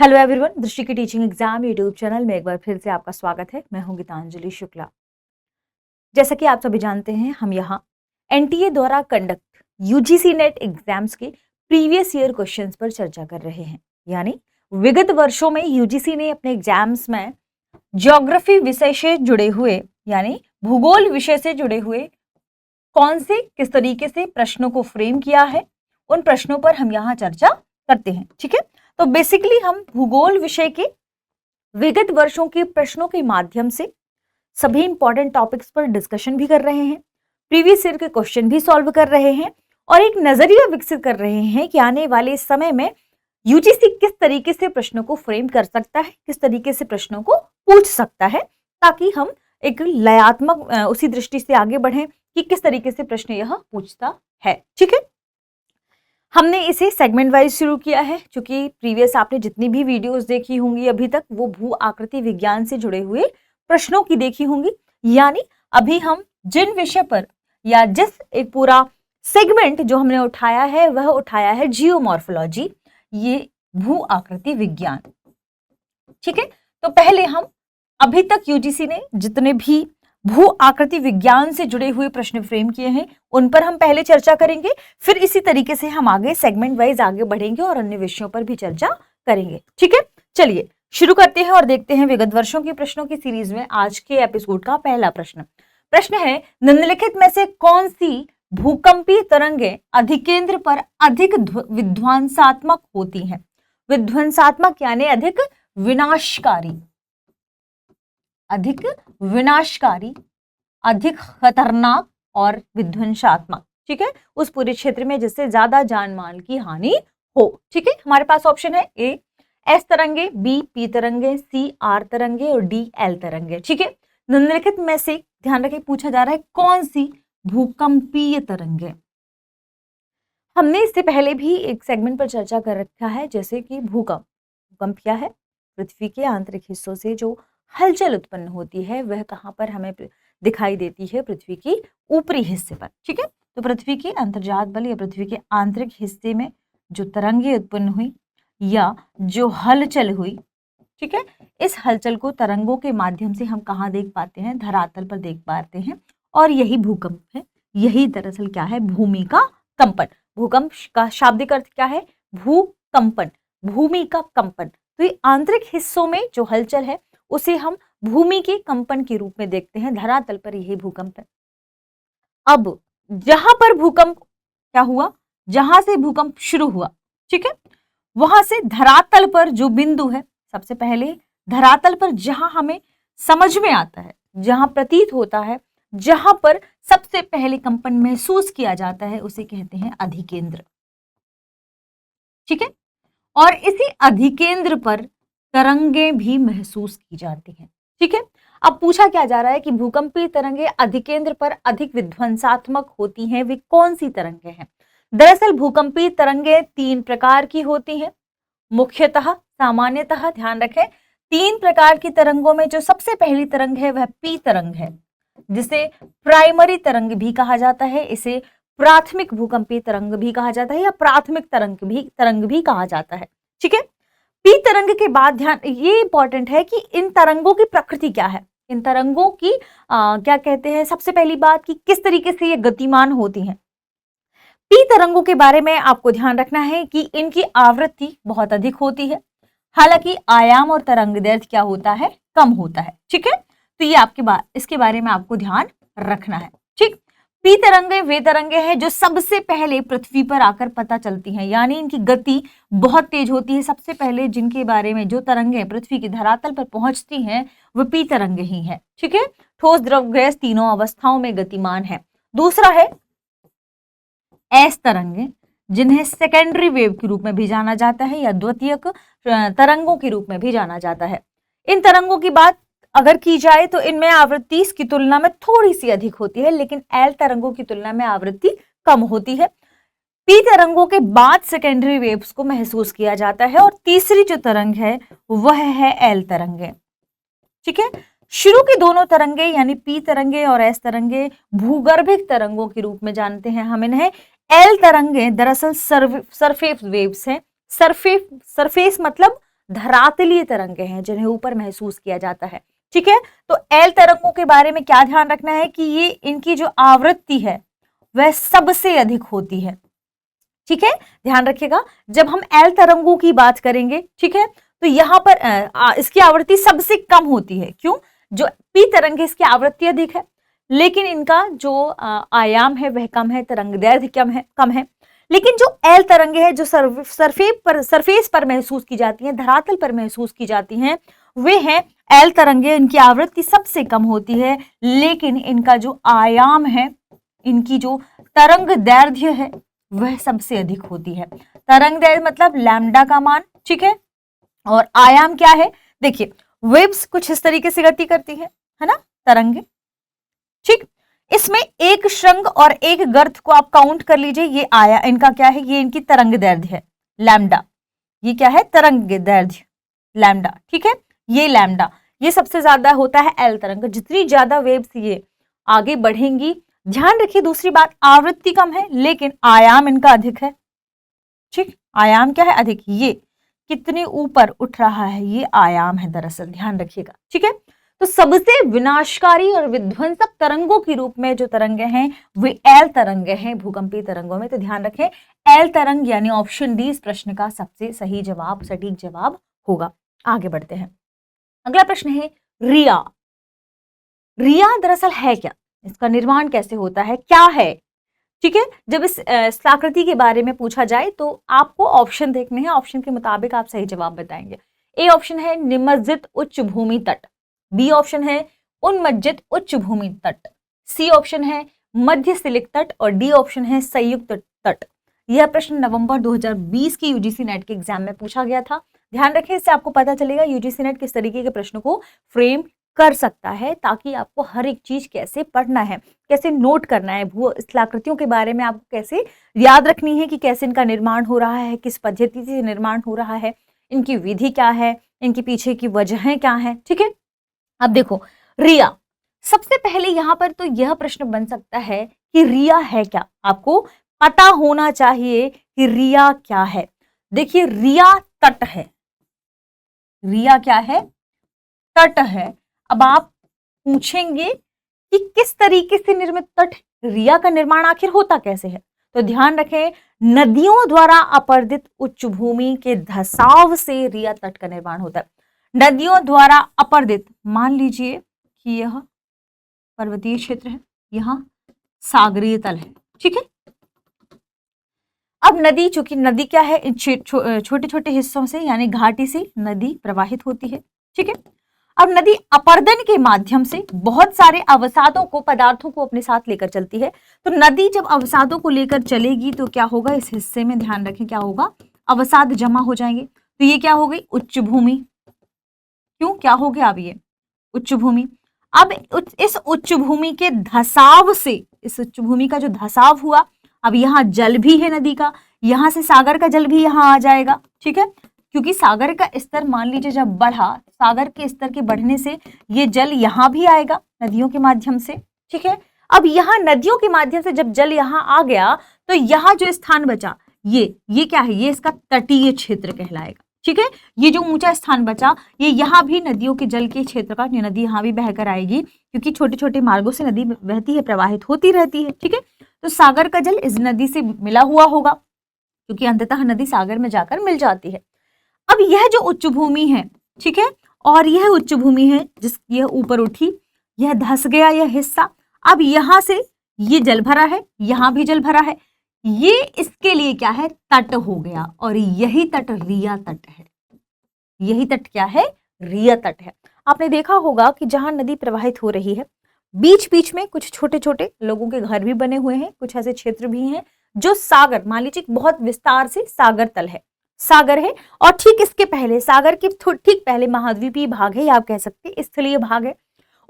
Hello everyone, दृष्टि की teaching exam YouTube channel में एक बार फिर से आपका स्वागत है। मैं हूं गीतांजलि शुक्ला। जैसा कि आप सभी जानते हैं, हम यहाँ एनटीए द्वारा कंडक्ट यूजीसी नेट एग्जाम्स के प्रीवियस ईयर क्वेश्चंस पर चर्चा कर रहे हैं। यानी विगत वर्षों में यूजीसी ने अपने एग्जाम्स में ज्योग्राफी विषय से जुड़े हुए यानी भूगोल विषय से जुड़े हुए कौन से किस तरीके से प्रश्नों को फ्रेम किया है, उन प्रश्नों पर हम यहाँ चर्चा करते हैं। ठीक है, तो बेसिकली हम भूगोल विषय के विगत वर्षों के प्रश्नों के माध्यम से सभी इंपॉर्टेंट टॉपिक्स पर डिस्कशन भी कर रहे हैं, प्रीवियस ईयर के क्वेश्चन भी सॉल्व कर रहे हैं और एक नजरिया विकसित कर रहे हैं कि आने वाले समय में यूजीसी किस तरीके से प्रश्नों को फ्रेम कर सकता है, किस तरीके से प्रश्नों को पूछ सकता है, ताकि हम एक लयात्मक उसी दृष्टि से आगे बढ़ें कि किस तरीके से प्रश्न यह पूछता है। ठीक है, हमने इसे सेगमेंट वाइज शुरू किया है, क्योंकि प्रीवियस आपने जितनी भी वीडियोस देखी होंगी अभी तक वो भू आकृति विज्ञान से जुड़े हुए प्रश्नों की देखी होंगी। यानी अभी हम जिन विषय पर या जिस एक पूरा सेगमेंट जो हमने उठाया है वह उठाया है जियोमॉर्फोलॉजी, ये भू आकृति विज्ञान। ठीक है, तो पहले हम अभी तक यूजीसी ने जितने भी भू आकृति विज्ञान से जुड़े हुए प्रश्न फ्रेम किए हैं उन पर हम पहले चर्चा करेंगे, फिर इसी तरीके से हम आगे सेगमेंट वाइज आगे बढ़ेंगे और अन्य विषयों पर भी चर्चा करेंगे। ठीक है, चलिए शुरू करते हैं और देखते हैं विगत वर्षों के प्रश्नों की सीरीज में आज के एपिसोड का पहला प्रश्न है, निम्नलिखित में से कौन सी भूकंपीय तरंगें अधिकेंद्र पर अधिक विध्वंसात्मक होती हैं? विध्वंसात्मक यानी अधिक विनाशकारी, अधिक विनाशकारी, अधिक खतरनाक और विध्वंसात्मक। ठीक है, उस पूरे क्षेत्र में जिससे ज्यादा जान माल की हानि हो। ठीक है, हमारे पास ऑप्शन है ए एस तरंगे, बी पी तरंगे, सी आर तरंगे और डी एल तरंगे। ठीक है, निम्नलिखित में से ध्यान रखें पूछा जा रहा है कौन सी भूकंपीय तरंगे। हमने इससे पहले भी एक सेगमेंट पर चर्चा कर रखा है, जैसे कि भूकंप क्या है? पृथ्वी के आंतरिक हिस्सों से जो हलचल उत्पन्न होती है वह कहाँ पर हमें दिखाई देती है? पृथ्वी की ऊपरी हिस्से पर। ठीक है, तो पृथ्वी के अंतर्जात बल या पृथ्वी के आंतरिक हिस्से में जो तरंगे उत्पन्न हुई या जो हलचल हुई, ठीक है, इस हलचल को तरंगों के माध्यम से हम कहाँ देख पाते हैं? धरातल पर देख पाते हैं, और यही भूकंप है। यही दरअसल क्या है? भूमि का कंपन। भूकंप का शाब्दिक अर्थ क्या है? भूकंपन, भूमि का कंपन। तो ये आंतरिक हिस्सों में जो हलचल है उसे हम भूमि के कंपन के रूप में देखते हैं। धरातल पर यही भूकंप है। अब जहां पर भूकंप क्या हुआ, जहां से भूकंप शुरू हुआ, ठीक है, वहां से धरातल पर जो बिंदु है, सबसे पहले धरातल पर जहां हमें समझ में आता है, जहां प्रतीत होता है, जहां पर सबसे पहले कंपन महसूस किया जाता है, उसे कहते हैं अधिकेंद्र। ठीक है, और इसी अधिकेंद्र पर तरंगें भी महसूस की जाती हैं। ठीक है, अब पूछा क्या जा रहा है कि भूकंपीय तरंगें अधिकेंद्र पर अधिक विध्वंसात्मक होती हैं, वे कौन सी तरंगें हैं? दरअसल भूकंपीय तरंगें तीन प्रकार की होती हैं। मुख्यतः, सामान्यतः ध्यान रखें, तीन प्रकार की तरंगों में जो सबसे पहली तरंग है वह पी तरंग है, जिसे प्राइमरी तरंग भी कहा जाता है, इसे प्राथमिक भूकंपीय तरंग भी कहा जाता है या प्राथमिक तरंग भी कहा जाता है। ठीक है, पी तरंग के बाद ध्यान ये इंपॉर्टेंट है कि इन तरंगों की प्रकृति क्या है, इन तरंगों की क्या कहते हैं, सबसे पहली बात कि किस तरीके से ये गतिमान होती हैं। पी तरंगों के बारे में आपको ध्यान रखना है कि इनकी आवृत्ति बहुत अधिक होती है, हालांकि आयाम और तरंगदैर्घ्य क्या होता है? कम होता है। ठीक है, तो ये इसके बारे में आपको ध्यान रखना है। ठीक, पी तरंगे वे तरंगे हैं जो सबसे पहले पृथ्वी पर आकर पता चलती हैं, यानी इनकी गति बहुत तेज होती है। सबसे पहले जिनके बारे में जो तरंगे पृथ्वी की धरातल पर पहुंचती हैं वह पी तरंगे ही हैं। ठीक है, ठोस, द्रव, गैस तीनों अवस्थाओं में गतिमान है। दूसरा है एस तरंगे, जिन्हें सेकेंडरी वेव के रूप में भी जाना जाता है या द्वितीयक तरंगों के रूप में भी जाना जाता है। इन तरंगों की बात अगर की जाए तो इनमें आवृत्ति इसकी तुलना में थोड़ी सी अधिक होती है, लेकिन एल तरंगों की तुलना में आवृत्ति कम होती है। पी तरंगों के बाद सेकेंडरी वेव्स को महसूस किया जाता है, और तीसरी जो तरंग है वह है एल तरंगे। ठीक है, शुरू की दोनों तरंगे यानी पी तरंगे और एस तरंगे भूगर्भिक तरंगों के रूप में जानते हैं हम इन्हें। एल तरंगे दरअसल सरफेस वेव्स हैं। सरफेस मतलब धरातलीय तरंगे हैं जिन्हें ऊपर महसूस किया जाता है। ठीक है, तो एल तरंगों के बारे में क्या ध्यान रखना है कि ये इनकी जो आवृत्ति है वह सबसे अधिक होती है। ठीक है, ध्यान रखिएगा, जब हम एल तरंगों की बात करेंगे, ठीक है, तो यहां पर इसकी आवृत्ति सबसे कम होती है। क्यों? जो पी तरंग है इसकी आवृत्ति अधिक है, लेकिन इनका जो आयाम है वह कम है, तरंग दैर्घ्य कम है। लेकिन जो एल तरंगे हैं जो सरफेस पर महसूस की जाती हैं, धरातल पर महसूस की जाती हैं, वे हैं एल तरंगे। इनकी आवृत्ति सबसे कम होती है, लेकिन इनका जो आयाम है, इनकी जो तरंग दैर्घ्य है वह सबसे अधिक होती है। तरंग दैर्घ्य मतलब लैम्डा का मान, ठीक है, और आयाम क्या है? देखिए, वेव्स कुछ इस तरीके से गति करती है ना, तरंगे। ठीक, इसमें एक श्रृंग और एक गर्त को आप काउंट कर लीजिए, ये आया इनका क्या है? ये इनकी तरंग दैर्घ्य है, लैम्डा। ये क्या है? तरंग दैर्घ्य, लैम्डा। ठीक है, ये लैम्डा, ये सबसे ज्यादा होता है एल तरंग। जितनी ज्यादा वेव्स ये आगे बढ़ेंगी, ध्यान रखिए दूसरी बात, आवृत्ति कम है लेकिन आयाम इनका अधिक है। ठीक, आयाम क्या है? अधिक। ये कितने ऊपर उठ रहा है, ये आयाम है दरअसल, ध्यान रखिएगा। ठीक है, तो सबसे विनाशकारी और विध्वंसक तरंगों के रूप में जो तरंगे हैं वे एल तरंगे हैं भूकंपीय तरंगों में। तो ध्यान रखें, एल तरंग यानी ऑप्शन डी इस प्रश्न का सबसे सही जवाब, सटीक जवाब होगा। आगे बढ़ते हैं, अगला प्रश्न है रिया। रिया दरअसल है क्या? इसका निर्माण कैसे होता है, क्या है? ठीक है, जब इस आकृति के बारे में पूछा जाए तो आपको ऑप्शन देखने हैं, ऑप्शन के मुताबिक आप सही जवाब बताएंगे। ए ऑप्शन है निमज्जित उच्च भूमि तट, बी ऑप्शन है उन्मज्जित उच्च भूमि तट, सी ऑप्शन है मध्य सिलिक तट और डी ऑप्शन है संयुक्त तट। यह प्रश्न नवंबर 2020 की यूजीसी नेट के एग्जाम में पूछा गया था। ध्यान रखें, इससे आपको पता चलेगा यूजीसी नेट किस तरीके के प्रश्न को फ्रेम कर सकता है, ताकि आपको हर एक चीज कैसे पढ़ना है, कैसे नोट करना है, भू स्थलाकृतियों के बारे में आपको कैसे याद रखनी है कि कैसे इनका निर्माण हो रहा है, किस पद्धति से निर्माण हो रहा है, इनकी विधि क्या है, इनके पीछे की वजहें क्या है। ठीक है, अब देखो रिया, सबसे पहले यहां पर तो यह प्रश्न बन सकता है कि रिया है क्या। आपको पता होना चाहिए कि रिया क्या है। देखिए, रिया तट है, रिया क्या है? तट है। अब आप पूछेंगे कि किस तरीके से निर्मित तट, रिया का निर्माण आखिर होता कैसे है? तो ध्यान रखें, नदियों द्वारा अपर्दित उच्च भूमि के धसाव से रिया तट का निर्माण होता है। नदियों द्वारा अपर्दित, मान लीजिए कि यह पर्वतीय क्षेत्र है, यहां सागरीय तल है। ठीक है, अब नदी, चूंकि नदी क्या है, छोटे छोटे हिस्सों से यानी घाटी से नदी प्रवाहित होती है। ठीक है, अब नदी अपर्दन के माध्यम से बहुत सारे अवसादों को, पदार्थों को अपने साथ लेकर चलती है। तो नदी जब अवसादों को लेकर चलेगी तो क्या होगा, इस हिस्से में ध्यान रखें क्या होगा, अवसाद जमा हो जाएंगे। तो ये क्या हो गई? उच्च भूमि। क्यों, क्या हो गया? अब ये उच्च भूमि। अब इस उच्च भूमि के धसाव से, इस उच्च भूमि का जो धसाव हुआ, अब यहाँ जल भी है नदी का, यहां से सागर का जल भी यहाँ आ जाएगा। ठीक है, क्योंकि सागर का स्तर मान लीजिए जब बढ़ा, सागर के स्तर के बढ़ने से ये जल यहाँ भी आएगा नदियों के माध्यम से। ठीक है, अब यहाँ नदियों के माध्यम से जब जल यहाँ आ गया तो यहाँ जो स्थान बचा, ये क्या है? ये इसका तटीय क्षेत्र कहलाएगा। ठीक है, ये जो ऊंचा स्थान बचा, ये यहाँ भी नदियों के जल के क्षेत्र का, नदी यहाँ भी बहकर आएगी, क्योंकि छोटे छोटे मार्गों से नदी बहती है, प्रवाहित होती रहती है। ठीक है, तो सागर का जल इस नदी से मिला हुआ होगा, क्योंकि अंततः नदी सागर में जाकर मिल जाती है। अब यह जो उच्च भूमि है, ठीक है, और यह उच्च भूमि है जिस यह ऊपर उठी, यह धस गया यह हिस्सा, अब यहां से ये जल भरा है, यहां भी जल भरा है, ये इसके लिए क्या है? तट हो गया, और यही तट रिया तट है। यही तट क्या है? रिया तट है। आपने देखा होगा कि जहां नदी प्रवाहित हो रही है, बीच बीच में कुछ छोटे छोटे लोगों के घर भी बने हुए हैं, कुछ ऐसे क्षेत्र भी हैं जो सागर, मान लीजिए बहुत विस्तार से सागर तल है, सागर है, और ठीक इसके पहले, सागर के ठीक पहले महाद्वीपीय भाग है, या आप कह सकते हैं स्थलीय भाग है।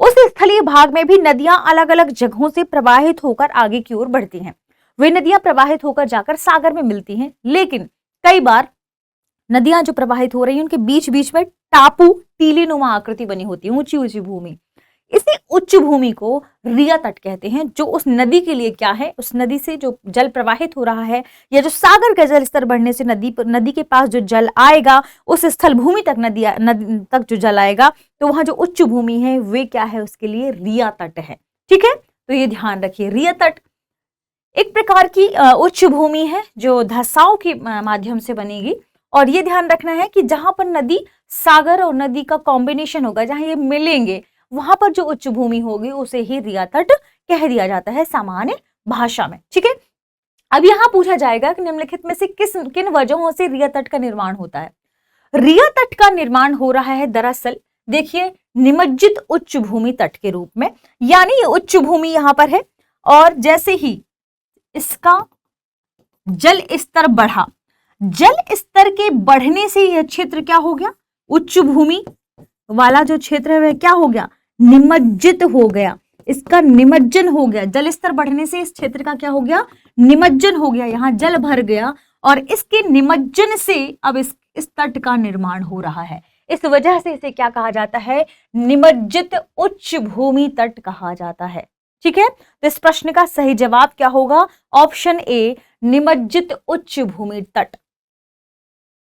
उस स्थलीय भाग में भी नदियां अलग अलग जगहों से प्रवाहित होकर आगे की ओर बढ़ती हैं। वे नदियां प्रवाहित होकर जाकर सागर में मिलती हैं, लेकिन कई बार नदियां जो प्रवाहित हो रही हैं उनके बीच बीच में टापू, टीले नुमा आकृति बनी होती है, ऊंची ऊंची भूमि। इसी उच्च भूमि को रिया तट कहते हैं, जो उस नदी के लिए क्या है, उस नदी से जो जल प्रवाहित हो रहा है या जो सागर का जल स्तर बढ़ने से नदी के पास जो जल आएगा, उस स्थल भूमि तक नदी तक जो जल आएगा, तो वहां जो उच्च भूमि है वे क्या है, उसके लिए रिया तट है। ठीक है, तो ये ध्यान रखिए, रिया तट एक प्रकार की उच्च भूमि है जो धसाव के माध्यम से बनेगी। और ये ध्यान रखना है कि जहां पर नदी, सागर और नदी का कॉम्बिनेशन होगा, जहां ये मिलेंगे, वहां पर जो उच्च भूमि होगी उसे ही रिया तट कह दिया जाता है सामान्य भाषा में। ठीक है, अब यहां पूछा जाएगा कि निम्नलिखित में से किन वजहों से रिया तट का निर्माण होता है। रिया तट का निर्माण हो रहा है दरअसल, देखिए, निमज्जित उच्च भूमि तट के रूप में, यानी ये उच्च भूमि यहां पर है और जैसे ही इसका जल स्तर बढ़ा, जल स्तर के बढ़ने से यह क्षेत्र क्या हो गया, उच्च भूमि वाला जो क्षेत्र है वह क्या हो गया, निमज्जित हो गया, इसका निमज्जन हो गया। जल स्तर बढ़ने से इस क्षेत्र का क्या हो गया, निमज्जन हो गया, यहां जल भर गया और इसके निमज्जन से अब इस तट का निर्माण हो रहा है। इस वजह से इसे क्या कहा जाता है, निमज्जित उच्च भूमि तट कहा जाता है। ठीक है, तो इस प्रश्न का सही जवाब क्या होगा, ऑप्शन ए, निमज्जित उच्च भूमि तट।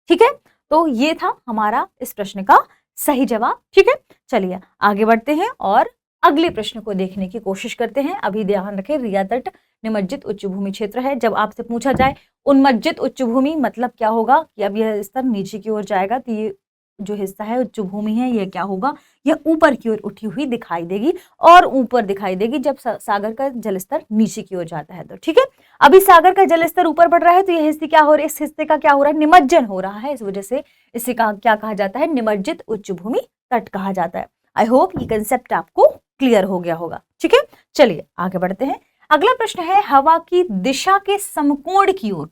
ठीक है, तो ये था हमारा इस प्रश्न का सही जवाब। ठीक है, चलिए आगे बढ़ते हैं और अगले प्रश्न को देखने की कोशिश करते हैं। अभी ध्यान रखें, रिया तट निमज्जित उच्च भूमि क्षेत्र है। जब आपसे पूछा जाए उन्मज्जित उच्च भूमि, मतलब क्या होगा कि अब यह स्तर नीचे की ओर जाएगा, तो ये जो हिस्सा है उच्च भूमि है, यह क्या होगा, यह ऊपर की ओर उठी हुई दिखाई देगी और ऊपर दिखाई देगी जब सागर का जलस्तर नीचे की ओर जाता है। तो ठीक है, अभी सागर का जलस्तर ऊपर बढ़ रहा है, तो यह हिस्से क्या हो रहा है, इस हिस्से का क्या हो रहा है, निमज्जन हो रहा है। इस वजह से इसे क्या कहा जाता है, निमज्जित उच्च भूमि तट कहा जाता है। आई होप ये कंसेप्ट आपको क्लियर हो गया होगा। ठीक है, चलिए आगे बढ़ते हैं। अगला प्रश्न है, हवा की दिशा के समकोण की ओर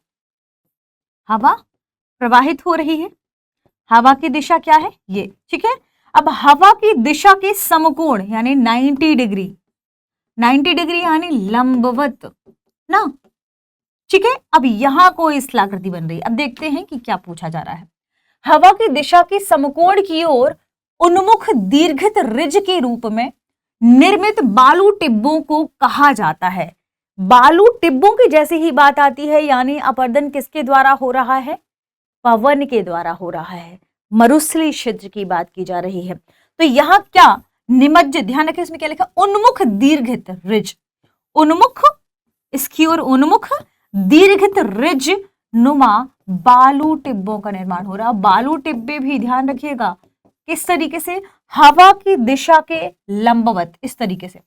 हवा प्रवाहित हो रही है। हवा की दिशा क्या है, ये। ठीक है, अब हवा की दिशा के समकोण यानी 90 डिग्री, 90 डिग्री यानी लंबवत ना। ठीक है, अब यहां कोई स्थलाकृति बन रही है। अब देखते हैं कि क्या पूछा जा रहा है। हवा की दिशा के समकोण की ओर उन्मुख दीर्घित रिज के रूप में निर्मित बालू टिब्बों को कहा जाता है। बालू टिब्बों की जैसे ही बात आती है, यानी अपर्दन किसके द्वारा हो रहा है, पवन के द्वारा हो रहा है, मरुस्थलीय क्षेत्र की बात की जा रही है। तो यहां क्या निमज्जित, ध्यान रखें इसमें क्या लिखा, उन्मुख दीर्घित रिज, उन्मुख, इसकी ओर उन्मुख दीर्घित रिज नुमा बालू टिब्बों का निर्माण हो रहा। बालू टिब्बे भी ध्यान रखिएगा किस तरीके से, हवा की दिशा के लंबवत, इस तरीके से।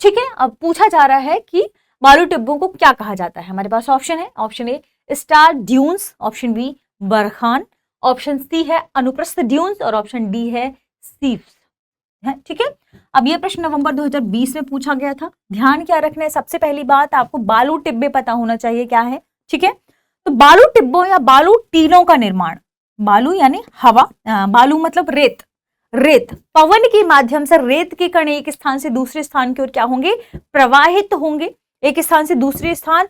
ठीक है, अब पूछा जा रहा है कि बालू टिब्बों को क्या कहा जाता है। हमारे पास ऑप्शन है, option A star dunes, option B बरखान, ऑप्शन सी है अनुप्रस्थ ड्यून्स और ऑप्शन डी है सीफ्स। ठीक है, अब यह प्रश्न नवंबर 2020 में पूछा गया था। ध्यान क्या रखना है, सबसे पहली बात आपको बालू टिब्बे पता होना चाहिए क्या है। ठीक है, तो बालू टिब्बों या बालू टीलों का निर्माण, बालू यानी हवा, बालू मतलब रेत, रेत पवन के माध्यम से रेत के कण एक स्थान से दूसरे स्थान की ओर क्या होंगे, प्रवाहित होंगे, एक स्थान से दूसरे स्थान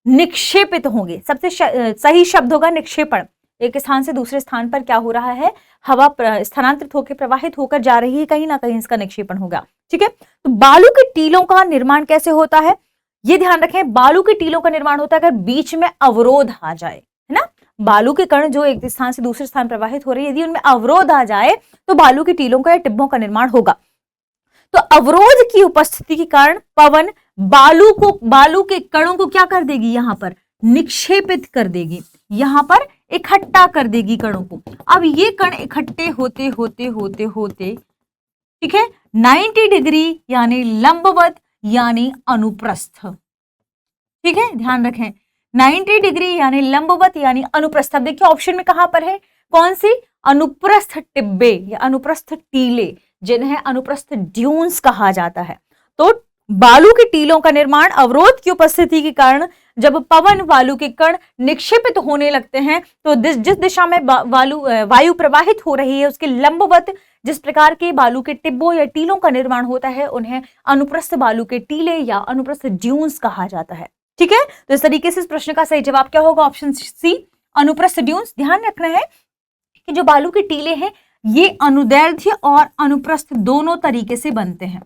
निक्षेपित होंगे। सबसे सही शब्द होगा निक्षेपण। एक स्थान से दूसरे स्थान पर क्या हो रहा है, हवा स्थानांतरित होकर प्रवाहित होकर जा रही है, कहीं ना कहीं इसका निक्षेपण होगा। ठीक है, तो बालू के टीलों का निर्माण कैसे होता है, ये ध्यान रखें। बालू के टीलों का निर्माण होता है अगर बीच में अवरोध आ जाए, है ना। बालू के कण जो एक स्थान से दूसरे स्थान प्रवाहित हो रही है, यदि उनमें अवरोध आ जाए तो बालू के टीलों का या टिब्बों का निर्माण होगा। तो अवरोध की उपस्थिति के कारण पवन बालू के कणों को क्या कर देगी, यहां पर निक्षेपित कर देगी, यहां पर इकट्ठा कर देगी कणों को। अब ये कण इकट्ठे होते होते होते होते, ठीक है, 90 डिग्री यानी लंबवत यानी अनुप्रस्थ। ठीक है, ध्यान रखें 90 डिग्री यानी लंबवत यानी अनुप्रस्थ। अब देखिए ऑप्शन में कहां पर है, कौन सी, अनुप्रस्थ टिब्बे या अनुप्रस्थ टीले, जिन्हें अनुप्रस्थ ड्यून्स कहा जाता है। तो बालू के टीलों का निर्माण अवरोध की उपस्थिति के कारण जब पवन बालू के कण निक्षेपित होने लगते हैं तो जिस दिशा में वायु प्रवाहित हो रही है उसके लंबवत जिस प्रकार के बालू के टिब्बों या टीलों का निर्माण होता है उन्हें अनुप्रस्थ बालू के टीले या अनुप्रस्थ ड्यून्स कहा जाता है। ठीक है, तो इस तरीके से इस प्रश्न का सही जवाब क्या होगा, ऑप्शन सी अनुप्रस्थ ड्यून्स। ध्यान रखना है कि जो बालू के टीले हैं ये अनुदैर्ध्य और अनुप्रस्थ दोनों तरीके से बनते हैं,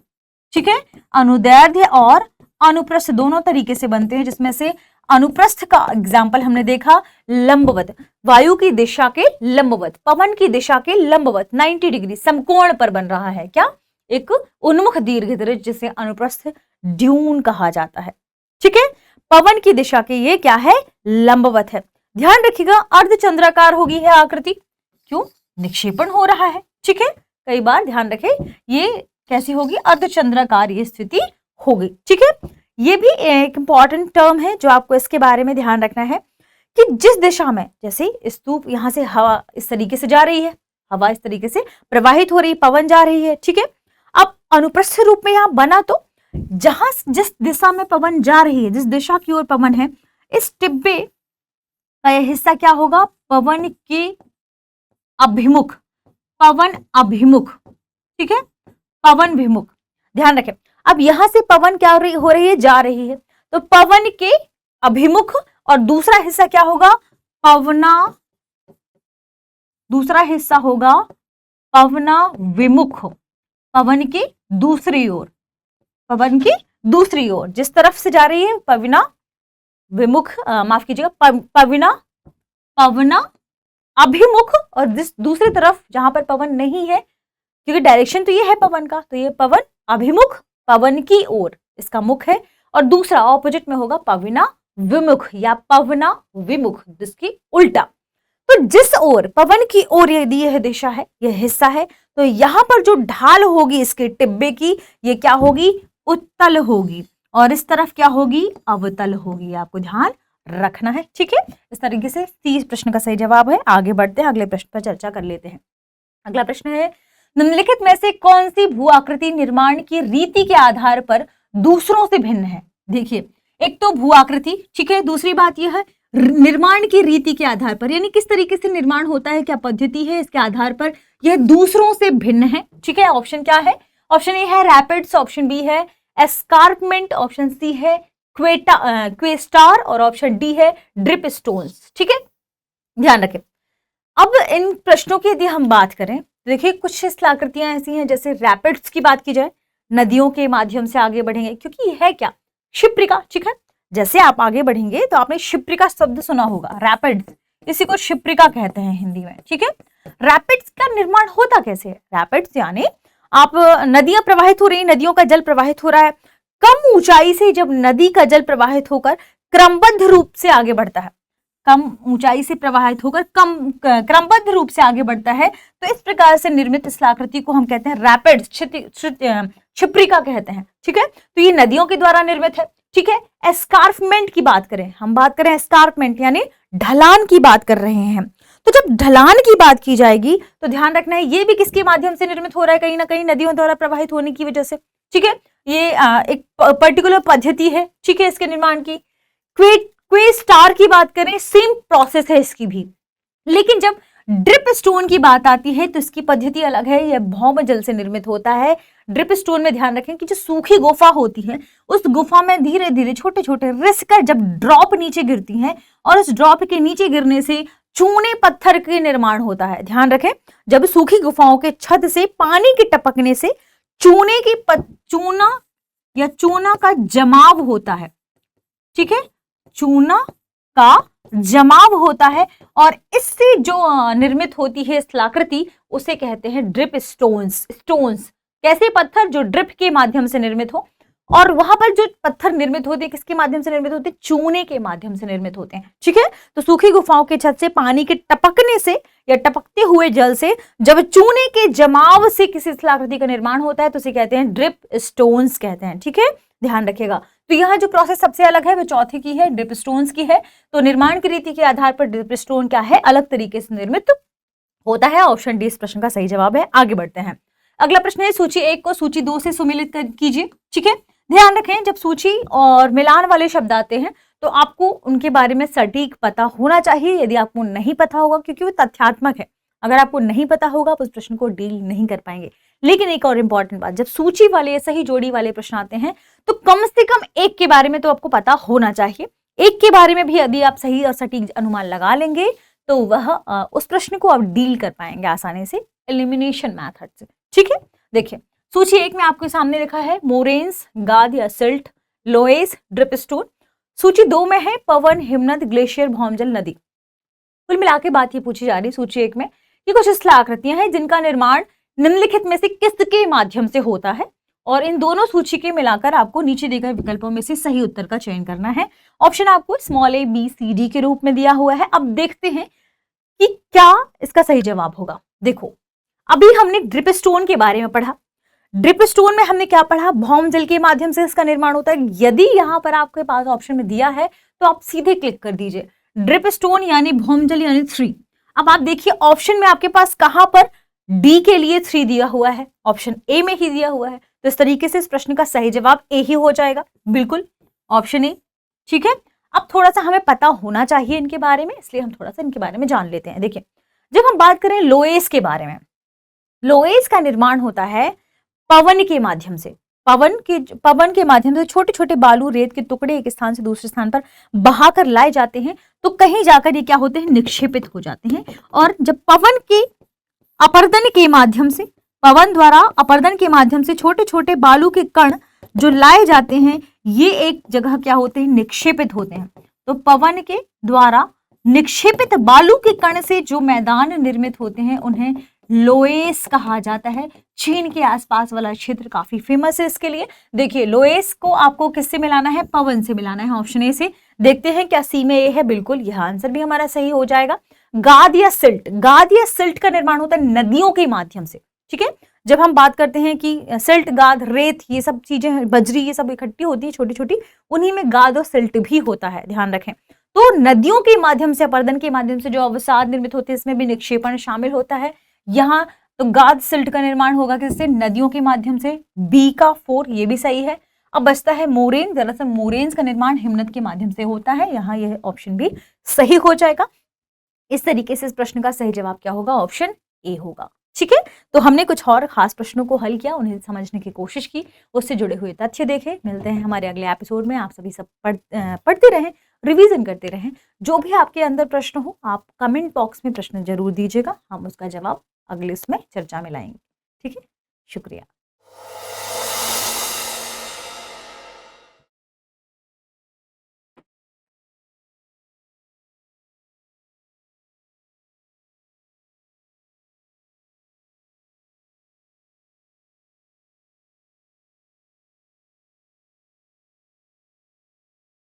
ठीक है। अनुदैर्ध्य और अनुप्रस्थ दोनों तरीके से बनते हैं, जिसमें से अनुप्रस्थ का एग्जाम्पल हमने देखा लंबवत, वायु की दिशा के लंबवत, पवन की दिशा के लंबवत 90 डिग्री समकोण पर बन रहा है, क्या, एक उन्मुख दीर्घवृत्त, जिसे अनुप्रस्थ ड्यून कहा जाता है, ठीक है। पवन की दिशा के ये क्या है, लंबवत है। ध्यान रखिएगा अर्धचंद्राकार होगी है आकृति, क्यों, निक्षेपण हो रहा है, ठीक है। कई बार ध्यान रखें ये कैसी होगी, अर्धचंद्राकार ये स्थिति होगी, ठीक है। ये भी एक इंपॉर्टेंट टर्म है जो आपको इसके बारे में ध्यान रखना है कि जिस दिशा में, जैसे स्तूप यहां से हवा इस तरीके से जा रही है, हवा इस तरीके से प्रवाहित हो रही, पवन जा रही है, ठीक है। अब अनुप्रस्थ रूप में यहां बना तो जहां जिस दिशा में पवन जा रही है, जिस दिशा की ओर पवन है, इस टिब्बे का यह हिस्सा क्या होगा, पवन के अभिमुख, पवन अभिमुख, ठीक है, पवन विमुख। ध्यान रखें, अब यहां से पवन क्या हो रही है, जा रही है, तो पवन के अभिमुख, और दूसरा हिस्सा क्या होगा, पवना, दूसरा हिस्सा होगा पवना विमुख, पवन की दूसरी ओर, पवन की दूसरी ओर, जिस तरफ से जा रही है पवना विमुख, माफ कीजिएगा, पवना अभिमुख, और दूसरी तरफ जहां पर पवन नहीं है, क्योंकि डायरेक्शन तो ये है पवन का, तो ये पवन अभिमुख, पवन की ओर इसका मुख है, और दूसरा ऑपोजिट में होगा पवना विमुख या पवना विमुख, जिसकी उल्टा। तो जिस ओर पवन की ओर यदि यह दिशा है, यह हिस्सा है, तो यहां पर जो ढाल होगी इसके टिब्बे की, ये क्या होगी, उत्तल होगी, और इस तरफ क्या होगी, अवतल होगी। आपको ध्यान रखना है, ठीक है। इस तरीके से 30 प्रश्न का सही जवाब है। आगे बढ़ते हैं, अगले प्रश्न पर चर्चा कर लेते हैं। अगला प्रश्न है, निम्नलिखित में से कौन सी भू आकृति निर्माण की रीति के आधार पर दूसरों से भिन्न है। देखिए, एक तो भू आकृति, ठीक है, दूसरी बात यह है निर्माण की रीति के आधार पर, यानी किस तरीके से निर्माण होता है, क्या पद्धति है, इसके आधार पर यह दूसरों से भिन्न है, ठीक है। ऑप्शन क्या है, ऑप्शन ए है रैपिड्स, ऑप्शन बी है एस्कार्पमेंट, ऑप्शन सी है क्वेस्टार, और ऑप्शन डी है ड्रिप स्टोन्स, ठीक है। ध्यान रखें, अब इन प्रश्नों की यदि हम बात करें तो देखिए कुछ शिलाकृतियां ऐसी हैं, जैसे रैपिड्स की बात की जाए, नदियों के माध्यम से आगे बढ़ेंगे, क्योंकि यह है क्या, क्षिप्रिका, ठीक है। जैसे आप आगे बढ़ेंगे तो आपने क्षिप्रिका शब्द सुना होगा, रैपिड्स, इसी को क्षिप्रिका कहते हैं हिंदी में, ठीक है। रैपिड्स का निर्माण होता कैसे है, रैपिड्स यानी आप नदियां प्रवाहित हो रही, नदियों का जल प्रवाहित हो रहा है, कम ऊंचाई से जब नदी का जल प्रवाहित होकर क्रमबद्ध रूप से आगे बढ़ता है, कम ऊंचाई से प्रवाहित होकर क्रमबद्ध रूप से आगे बढ़ता है, तो इस प्रकार से निर्मित शिलाकृति को हम कहते हैं रैपिड्स, क्षिप्रिका कहते हैं, ठीक है। तो ये नदियों के द्वारा निर्मित है, ठीक है। एस्कार्पमेंट की बात करें, हम बात करें एस्कार्पमेंट यानी ढलान की बात कर रहे हैं, तो जब ढलान की बात की जाएगी तो ध्यान रखना है ये भी किसके माध्यम से निर्मित हो रहा है, कहीं ना कहीं नदियों द्वारा प्रवाहित होने की वजह से, ठीक है। ये एक पर्टिकुलर पद्धति है, ठीक है, इसके निर्माण की। क्वेस्टार की बात करें, सेम प्रोसेस है इसकी भी, लेकिन जब ड्रिप स्टोन की बात आती है तो इसकी पद्धति अलग है, यह भौम जल से निर्मित होता है। ड्रिप स्टोन में ध्यान रखें कि जो सूखी गुफा होती है, उस गुफा में धीरे धीरे छोटे छोटे रिसकर जब ड्रॉप नीचे गिरती हैं, और उस ड्रॉप के नीचे गिरने से चूने पत्थर के निर्माण होता है। ध्यान रखें, जब सूखी गुफाओं के छत से पानी के टपकने से चूना का जमाव होता है, ठीक है, चूना का जमाव होता है, और इससे जो निर्मित होती है शिलाकृति उसे कहते हैं ड्रिप स्टोन्स। कैसे पत्थर जो ड्रिप के माध्यम से निर्मित हो, और वहां पर जो पत्थर निर्मित होते हैं किसके माध्यम से निर्मित होते हैं, चूने के माध्यम से निर्मित होते हैं, ठीक है। तो सूखी गुफाओं के छत से पानी के टपकने से या टपकते हुए जल से जब चूने के जमाव से किसी शिलाकृति का निर्माण होता है तो उसे कहते हैं ड्रिप स्टोन्स कहते हैं, ठीक है, ध्यान रखिएगा। तो यह जो प्रोसेस सबसे अलग है वो चौथे की है, ड्रिप स्टोन्स की है। तो निर्माण की रीति के आधार पर ड्रिप स्टोन क्या है, अलग तरीके से निर्मित होता है। ऑप्शन डी इस प्रश्न का सही जवाब है। आगे बढ़ते हैं, अगला प्रश्न है, सूची 1 को सूची 2 से सुमेलित कीजिए, ठीक है। ध्यान रखें, जब सूची और मिलान वाले शब्द आते हैं तो आपको उनके बारे में सटीक पता होना चाहिए। यदि आपको नहीं पता होगा, क्योंकि वो तथ्यात्मक है, अगर आपको नहीं पता होगा आप उस प्रश्न को डील नहीं कर पाएंगे। लेकिन एक और इंपॉर्टेंट बात, जब सूची वाले सही जोड़ी वाले प्रश्न आते हैं तो कम से कम एक के बारे में तो आपको पता होना चाहिए। एक के बारे में भी यदि आप सही और सटीक अनुमान लगा लेंगे तो वह उस प्रश्न को आप डील कर पाएंगे आसानी से, एलिमिनेशन मेथड से। ठीक है, देखिए सूची 1 में आपके सामने लिखा है मोरेन्स, गाद या सिल्ट, लोएस, ड्रिपस्टोन। सूची 2 में है पवन, हिमनद, ग्लेशियर, भौमजल, नदी। कुल मिला के बात ये पूछी जा रही है सूची 1 में कि कुछ स्थलाकृतियां हैं जिनका निर्माण निम्नलिखित में से किसके माध्यम से होता है, और इन दोनों सूची के मिलाकर आपको नीचे दिए गए विकल्पों में से सही उत्तर का चयन करना है। ऑप्शन आपको small a b c d के रूप में दिया हुआ है। अब देखते हैं कि क्या इसका सही जवाब होगा। देखो, अभी हमने ड्रिपस्टोन के बारे में पढ़ा। ड्रिपस्टोन में हमने क्या पढ़ा, भौमजल के माध्यम से इसका निर्माण होता है। यदि यहां पर आपके पास ऑप्शन में दिया है तो आप सीधे क्लिक कर दीजिए, ड्रिपस्टोन यानी भौमजल यानी 3। अब आप देखिए ऑप्शन में आपके पास कहां पर डी के लिए 3 दिया हुआ है, ऑप्शन ए में ही दिया हुआ है। तो इस तरीके से इस प्रश्न का सही जवाब ए ही हो जाएगा, बिल्कुल ऑप्शन ए। ठीक है, अब थोड़ा सा हमें पता होना चाहिए इनके बारे में, इसलिए हम थोड़ा सा इनके बारे में जान लेते हैं। देखिए, जब हम बात करें लोएस के बारे में, लोएस का निर्माण होता है पवन के माध्यम से। पवन के माध्यम से छोटे छोटे बालू, रेत के टुकड़े एक स्थान से दूसरे स्थान पर बहाकर लाए जाते हैं, तो कहीं जाकर ये क्या होते हैं, निक्षेपित हो जाते हैं। और जब पवन द्वारा अपर्दन के माध्यम से छोटे छोटे बालू के कण जो लाए जाते हैं, ये एक जगह क्या होते हैं, निक्षेपित होते हैं। तो पवन के द्वारा निक्षेपित बालू के कण से जो मैदान निर्मित होते हैं उन्हें लोएस कहा जाता है। चीन के आसपास वाला क्षेत्र काफी फेमस है इसके लिए। देखिए, लोएस को आपको किससे मिलाना है, पवन से मिलाना है, ऑप्शन ए से। देखते हैं क्या सी में ए है, बिल्कुल यह आंसर भी हमारा सही हो जाएगा। गाद या सिल्ट का निर्माण होता है नदियों के माध्यम से। ठीक है, जब हम बात करते हैं कि सिल्ट, गाद, रेत, ये सब चीजें, बजरी, ये सब इकट्ठी होती है छोटी छोटी, उन्हीं में गाद और सिल्ट भी होता है, ध्यान रखें। तो नदियों के माध्यम से, अपर्दन के माध्यम से जो अवसाद निर्मित होते हैं, इसमें भी निक्षेपण शामिल होता है। यहाँ तो गाद सिल्ट का निर्माण होगा किससे, नदियों के माध्यम से। बी का 4 ये भी सही है। अब बचता है मोरेन। दरअसल मोरेन्स का निर्माण हिमनद के माध्यम से होता है, यहाँ यह ऑप्शन भी सही हो जाएगा। इस तरीके से इस प्रश्न का सही जवाब क्या होगा, ऑप्शन ए होगा। ठीक है, तो हमने कुछ और खास प्रश्नों को हल किया, उन्हें समझने की कोशिश की, उससे जुड़े हुए तथ्य देखे। मिलते हैं हमारे अगले एपिसोड में। आप सभी सब पढ़ते रहें, रिवीजन करते रहें। जो भी आपके अंदर प्रश्न हो, आप कमेंट बॉक्स में प्रश्न जरूर दीजिएगा, हम उसका जवाब अगले इसमें चर्चा में लाएंगे। ठीक है, शुक्रिया।